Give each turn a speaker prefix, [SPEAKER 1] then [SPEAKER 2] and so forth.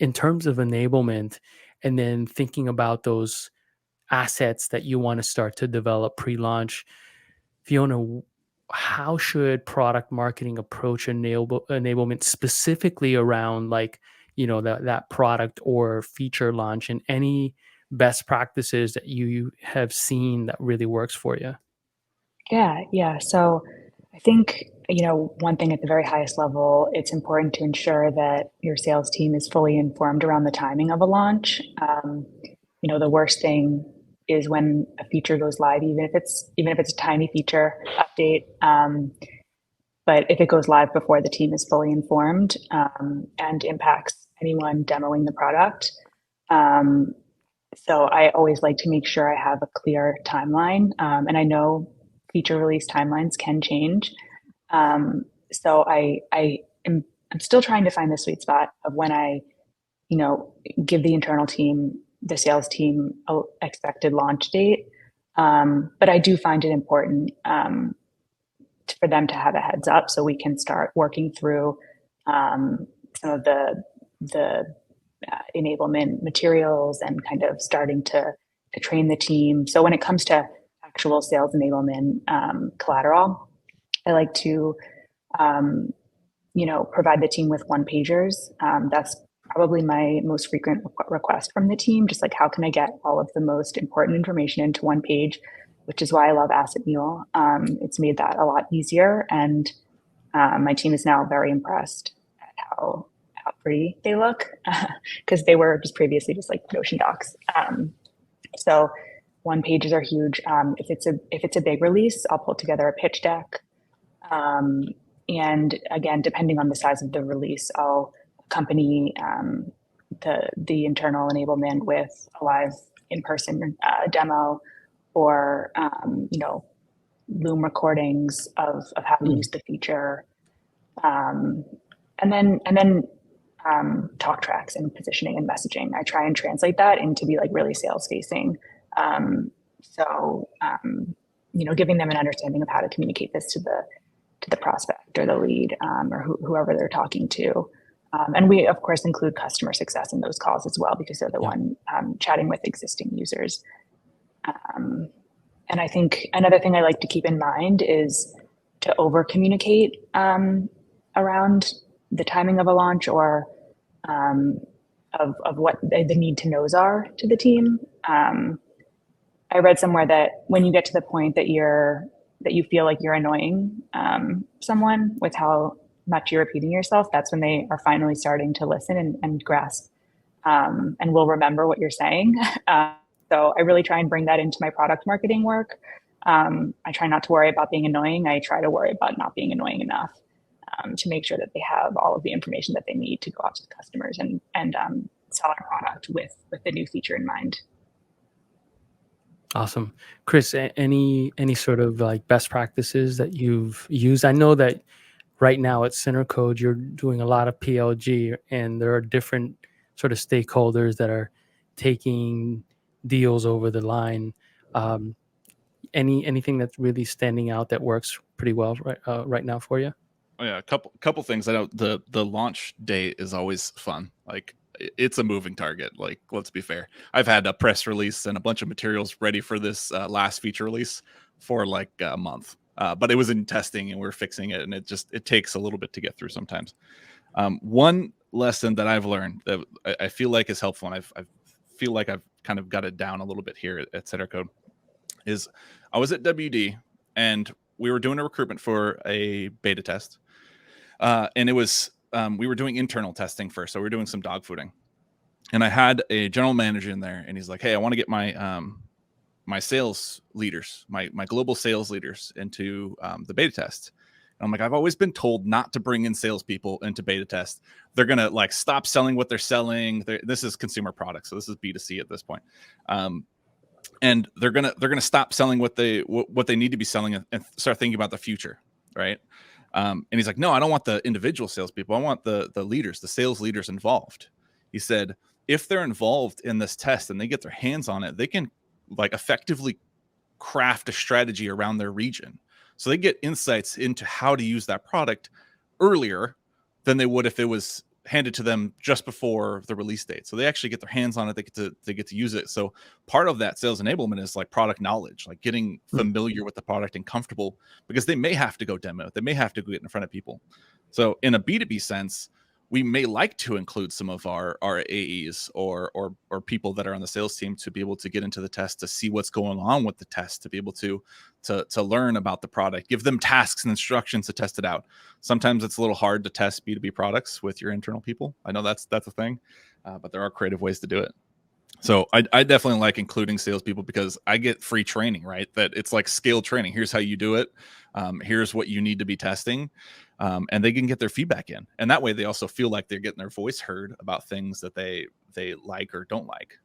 [SPEAKER 1] in terms of enablement, and then thinking about those assets that you want to start to develop pre-launch, Fiona, how should product marketing approach enablement specifically around like, that product or feature launch, and any best practices that you have seen that really works for you?
[SPEAKER 2] Yeah. So I think, one thing at the very highest level, it's important to ensure that your sales team is fully informed around the timing of a launch. The worst thing is when a feature goes live, even if it's a tiny feature update. But if it goes live before the team is fully informed, and impacts anyone demoing the product. Um, so I always like to make sure I have a clear timeline. And I know feature release timelines can change. So I'm still trying to find the sweet spot of when I, you know, give the internal team, the sales team, a expected launch date. But I do find it important, for them to have a heads up so we can start working through, some of the enablement materials and kind of starting to train the team. So when it comes to actual sales enablement, collateral, I like to, um, provide the team with one pagers. That's probably my most frequent request from the team. Just like, how can I get all of the most important information into one page? Which is why I love Asset Mule. It's made that a lot easier, and my team is now very impressed at how pretty they look, because they were just previously just like Notion docs. So one pages are huge. If it's a big release, I'll pull together a pitch deck. Um, and again, depending on the size of the release, I'll accompany, the internal enablement with a live in-person demo, or Loom recordings of how to use the feature, um, and then talk tracks and positioning and messaging. I try and translate that into be like really sales facing. So giving them an understanding of how to communicate this to the prospect or the lead, or whoever they're talking to. And we, of course, include customer success in those calls as well, because they're the
[SPEAKER 1] Yeah.
[SPEAKER 2] one chatting with existing users. Um, and I think another thing I like to keep in mind is to over communicate, around the timing of a launch, or um, of what the need to knows are to the team. I read somewhere that when you get to the point that you feel like you're annoying, someone with how much you're repeating yourself, that's when they are finally starting to listen and grasp, and will remember what you're saying. So I really try and bring that into my product marketing work. I try not to worry about being annoying. I try to worry about not being annoying enough, to make sure that they have all of the information that they need to go out to the customers and sell our product with the new feature in mind.
[SPEAKER 1] Awesome. Chris, any sort of like best practices that you've used? I know that right now at Center Code, you're doing a lot of PLG, and there are different sort of stakeholders that are taking deals over the line. Um, anything that's really standing out that works pretty well right now for you?
[SPEAKER 3] Oh, yeah, a couple things. I know the launch date is always fun. Like, it's a moving target. Like, let's be fair. I've had a press release and a bunch of materials ready for this last feature release for like a month. But it was in testing and we're fixing it, and it takes a little bit to get through sometimes. One lesson that I've learned that I feel like is helpful, and I feel like I've kind of got it down a little bit here at Center Code, is I was at WD and we were doing a recruitment for a beta test. And it was, we were doing internal testing first. So we were doing some dog fooding. And I had a general manager in there, and he's like, "Hey, I want to get my sales leaders, my global sales leaders into the beta test." And I'm like, "I've always been told not to bring in salespeople into beta test. They're gonna like stop selling what they're selling. This is consumer products, so this is B2C at this point. And they're gonna stop selling what they need to be selling, and start thinking about the future, right?" And he's like, "No, I don't want the individual salespeople. I want the leaders, the sales leaders involved." He said, "If they're involved in this test and they get their hands on it, they can like effectively craft a strategy around their region. So they get insights into how to use that product earlier than they would if it was handed to them just before the release date, so they actually get their hands on it. They get to use it. So part of that sales enablement is like product knowledge, like getting
[SPEAKER 1] Mm.
[SPEAKER 3] familiar with the product and comfortable, because they may have to go demo it, they may have to go get in front of people. So in a B2B sense, we may like to include some of our AEs or people that are on the sales team to be able to get into the test, to see what's going on with the test, to be able to learn about the product, give them tasks and instructions to test it out. Sometimes it's a little hard to test B2B products with your internal people. I know that's a thing, but there are creative ways to do it. So I definitely like including salespeople, because I get free training, right? That it's like scale training. Here's how you do it. Here's what you need to be testing. And they can get their feedback in. And that way they also feel like they're getting their voice heard about things that they like or don't like.